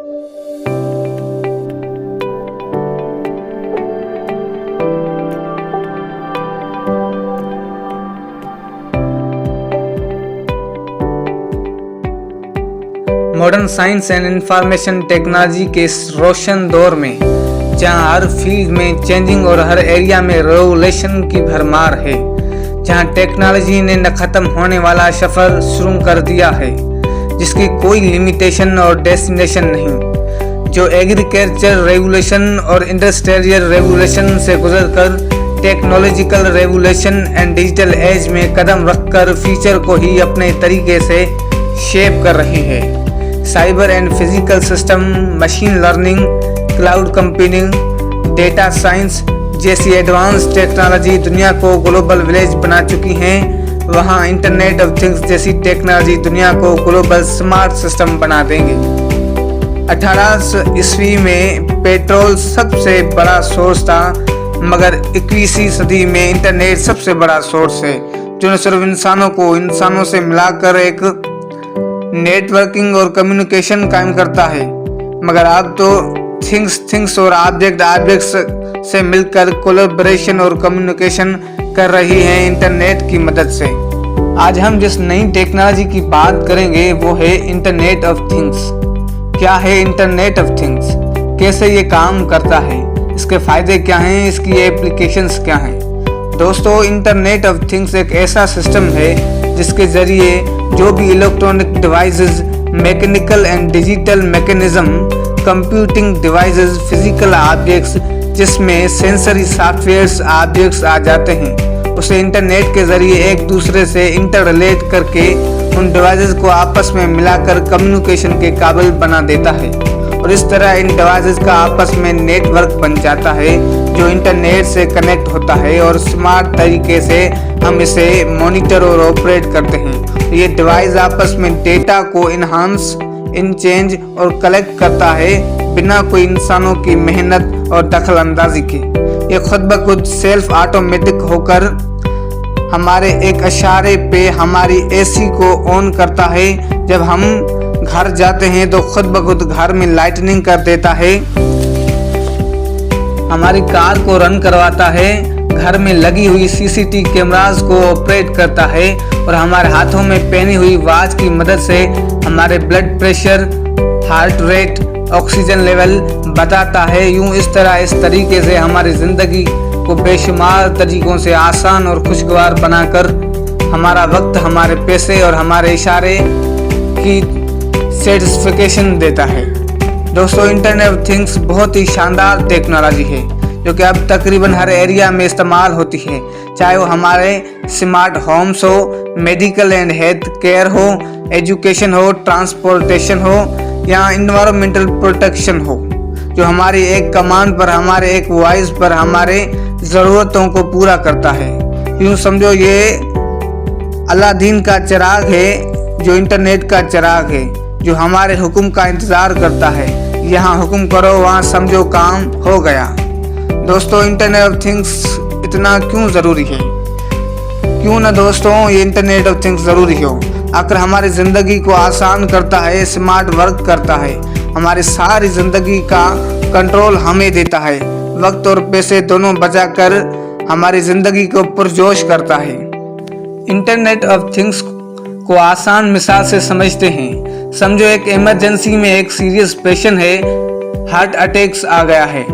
Modern science and information technology के इस रोशन दौर में जहां हर फील्ड में चेंजिंग और हर एरिया में रेवोल्यूशन की भरमार है, जहां टेक्नोलॉजी ने न खत्म होने वाला सफर शुरू कर दिया है जिसकी कोई लिमिटेशन और डेस्टिनेशन नहीं, जो एग्रीकल्चर रेवोल्यूशन और इंडस्ट्रियल रेवोल्यूशन से गुजरकर technological revolution and digital age में कदम रखकर फ्यूचर को ही अपने तरीके से शेप कर रही है। Cyber and physical system, machine learning, cloud computing, data science जैसी एडवांस टेक्नोलॉजी दुनिया को ग्लोबल विलेज बना चुकी हैं, वहाँ इंटरनेट ऑफ थिंग्स जैसी टेक्नोलॉजी दुनिया को ग्लोबल स्मार्ट सिस्टम बना देंगे। 1800 ईस्वी में पेट्रोल सबसे बड़ा सोर्स था, मगर 21वीं सदी में इंटरनेट सबसे बड़ा सोर्स है जो न सिर्फ इंसानों से मिलाकर एक नेटवर्किंग और कम्युनिकेशन कायम करता है, मगर अब तो थिंग्स और ऑब्जेक्ट्स से मिलकर कोलैबोरेशन और कम्युनिकेशन कर रही है इंटरनेट की मदद से। आज हम जिस नई टेक्नोलॉजी की बात करेंगे वो है इंटरनेट ऑफ थिंग्स। क्या है इंटरनेट ऑफ थिंग्स, कैसे ये काम करता है, इसके फायदे क्या हैं, इसकी एप्लीकेशंस क्या हैं। दोस्तों, इंटरनेट ऑफ थिंग्स एक ऐसा सिस्टम है जिसके जरिए जो भी electronic devices, mechanical and digital mechanism, computing devices, physical objects जिसमें सेंसरी सॉफ्टवेयर्स ऑब्जेक्ट्स आ जाते हैं, उसे इंटरनेट के जरिए एक दूसरे से इंटररिलेट करके उन डिवाइसेस को आपस में मिलाकर कम्युनिकेशन के काबिल बना देता है और इस तरह इन डिवाइसेस का आपस में नेटवर्क बन जाता है जो इंटरनेट से कनेक्ट होता है और स्मार्ट तरीके से हम इसे मॉनिटर और ऑपरेट करते हैं। ये डिवाइस आपस में डेटा को इनहांस, इंचेंज और कलेक्ट करता है बिना कोई इंसानों की मेहनत और दखल अंदाजी के। ये खुद ब खुद सेल्फ ऑटोमेटिक होकर हमारे एक इशारे पे हमारी एसी को ऑन करता है। जब हम घर जाते हैं तो खुद ब खुद घर में लाइटनिंग कर देता है, हमारी कार को रन करवाता है, घर में लगी हुई सीसीटीवी कैमरास को ऑपरेट करता है और हमारे हाथों में पहनी हुई वॉच की मदद से हमारे blood pressure, heart rate, oxygen level बताता है। यूं इस तरीके से हमारी जिंदगी को बेशुमार तरीकों से आसान और खुशगवार बनाकर हमारा वक्त, हमारे पैसे और हमारे इशारे की सेटिस्फिकेशन देता है। दोस्तों, इंटरनेट ऑफ थिंग्स बहुत ही शानदार टेक्नोलॉजी है जो कि अब तकरीबन हर एरिया में इस्तेमाल होती है, चाहे वो हमारे स्मार्ट होम्स हो, मेडिकल एंड हेल्थ केयर हो, एजुकेशन हो, ट्रांसपोर्टेशन हो या इन्वायरमेंटल प्रोटेक्शन हो, जो हमारी एक कमांड पर, हमारे एक वॉइस पर हमारे ज़रूरतों को पूरा करता है। यूँ समझो ये अलादीन का चिराग है जो इंटरनेट का चिराग है, जो हमारे हुक्म का इंतज़ार करता है। यहाँ हुक्म करो, वहाँ समझो काम हो गया। दोस्तों, इंटरनेट ऑफ थिंग्स इतना क्यों ज़रूरी है? क्यों ना दोस्तों ये इंटरनेट ऑफ थिंग्स ज़रूरी हो। आखिर हमारी ज़िंदगी को आसान करता है, स्मार्ट वर्क करता है, हमारी सारी ज़िंदगी का कंट्रोल हमें देता है, वक्त और पैसे दोनों बचाकर हमारी ज़िंदगी को पुरजोश करता है। इंटरनेट ऑफ थिंग्स को आसान मिसाल से समझते हैं। समझो एक इमरजेंसी में एक सीरियस पेशेंट है, हार्ट अटैक्स आ गया है,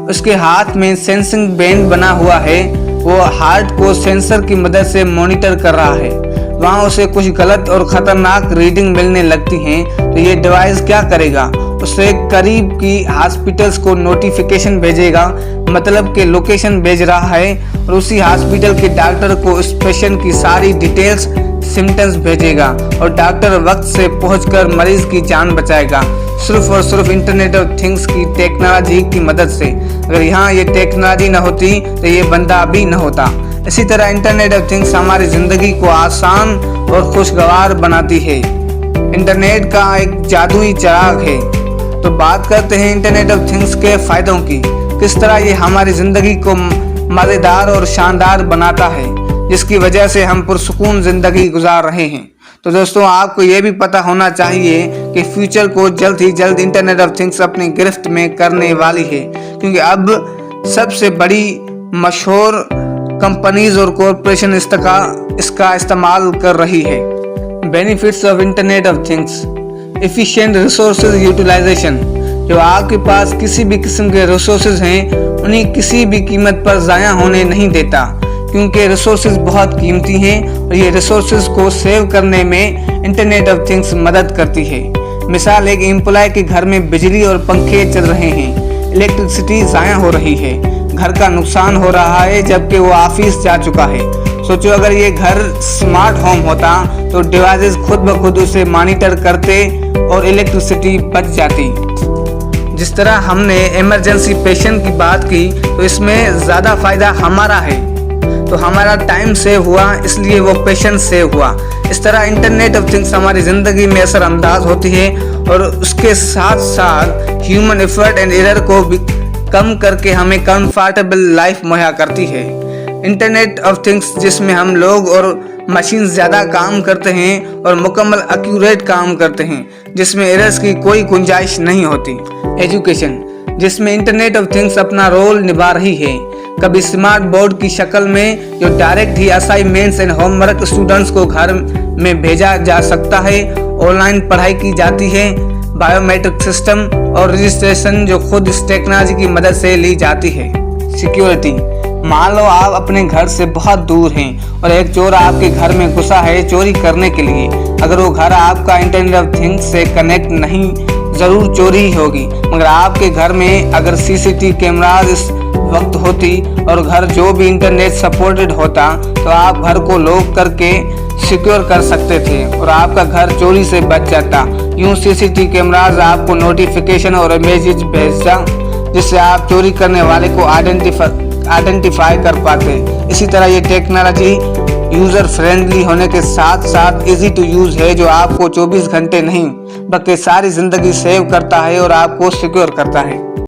उसके हाथ में सेंसिंग बैंड बना हुआ है, वो हार्ट को सेंसर की मदद से मॉनिटर कर रहा है। वहाँ उसे कुछ गलत और ख़तरनाक रीडिंग मिलने लगती हैं, तो ये डिवाइस क्या करेगा? उसे करीब की हॉस्पिटल्स को नोटिफिकेशन भेजेगा, मतलब कि लोकेशन भेज रहा है, और उसी हॉस्पिटल के डॉक्टर को उस पेशेंट की सारी डिटेल्स, सिम्टम्स भेजेगा और डॉक्टर वक्त से पहुंचकर मरीज की जान बचाएगा, सिर्फ और सिर्फ इंटरनेट ऑफ थिंग्स की टेक्नोलॉजी की मदद से। अगर यहाँ ये टेक्नोलॉजी न होती तो ये बंदा भी न होता। इसी तरह इंटरनेट ऑफ थिंग्स हमारी ज़िंदगी को आसान और खुशगवार बनाती है। इंटरनेट का एक जादुई चिराग है। तो बात करते हैं इंटरनेट ऑफ थिंग्स के फ़ायदों की, किस तरह ये हमारी ज़िंदगी को मज़ेदार और शानदार बनाता है, जिसकी वजह से हम पुरसुकून ज़िंदगी गुजार रहे हैं। तो दोस्तों आपको ये भी पता होना चाहिए कि फ्यूचर को जल्द ही जल्द इंटरनेट ऑफ थिंग्स अपनी गिरफ्त में करने वाली है, क्योंकि अब सबसे बड़ी मशहूर कंपनीज और कॉरपोरेशन इसका इस्तेमाल कर रही है। Benefits of internet of things: efficient resources utilisation. जो आपके पास किसी भी किस्म के रिसोर्सेज हैं उन्हें किसी भी कीमत पर ज़ाया होने नहीं देता, क्योंकि रिसोर्सेज बहुत कीमती हैं और ये रिसोर्सेज को सेव करने में इंटरनेट ऑफ थिंग्स मदद करती है। मिसाल, एक एम्प्लॉय के घर में बिजली और पंखे चल रहे हैं, इलेक्ट्रिसिटी ज़ाया हो रही है, घर का नुकसान हो रहा है जबकि वो ऑफिस जा चुका है। सोचो अगर ये घर स्मार्ट होम होता तो डिवाइसेस खुद ब खुद उसे मॉनिटर करते और इलेक्ट्रिसिटी बच जाती। जिस तरह हमने इमरजेंसी पेशेंट की बात की तो इसमें ज़्यादा फ़ायदा हमारा है, तो हमारा टाइम सेव हुआ इसलिए वो पेशेंट सेव हुआ। इस तरह इंटरनेट ऑफ थिंग्स हमारी ज़िंदगी में असरअंदाज होती है और उसके साथ साथ ह्यूमन एफर्ट एंड एरर को भी कम करके हमें कंफर्टेबल लाइफ मुहैया करती है। इंटरनेट ऑफ थिंग्स जिसमें हम लोग और मशीन ज़्यादा काम करते हैं और मुकम्मल एक्यूरेट काम करते हैं, जिसमें एरर्स की कोई गुंजाइश नहीं होती। एजुकेशन, जिसमें इंटरनेट ऑफ थिंग्स अपना रोल निभा रही है, कभी स्मार्ट बोर्ड की शक्ल में जो direct he assignments and homework students को घर में भेजा जा सकता है, ऑनलाइन पढ़ाई की जाती है, बायोमेट्रिक सिस्टम और रजिस्ट्रेशन जो खुद इस टेक्नोलॉजी की मदद से ली जाती है। सिक्योरिटी, मान लो आप अपने घर से बहुत दूर हैं और एक चोर आपके घर में घुसा है चोरी करने के लिए। अगर वो घर आपका इंटरनेट ऑफ थिंग्स से कनेक्ट नहीं, ज़रूर चोरी ही होगी। मगर आपके घर में अगर सीसीटीवी कैमराज इस वक्त होती और घर जो भी इंटरनेट सपोर्टेड होता तो आप घर को लॉक करके सिक्योर कर सकते थे और आपका घर चोरी से बच जाता। यूँ सीसीटीवी कैमराज आपको नोटिफिकेशन और इमेजेस भेजता जिससे आप चोरी करने वाले को आइडेंटिफाई कर पाते। इसी तरह ये टेक्नोलॉजी यूज़र फ्रेंडली होने के साथ साथ इजी टू यूज़ है, जो आपको 24 घंटे नहीं बल्कि सारी ज़िंदगी सेव करता है और आपको सिक्योर करता है।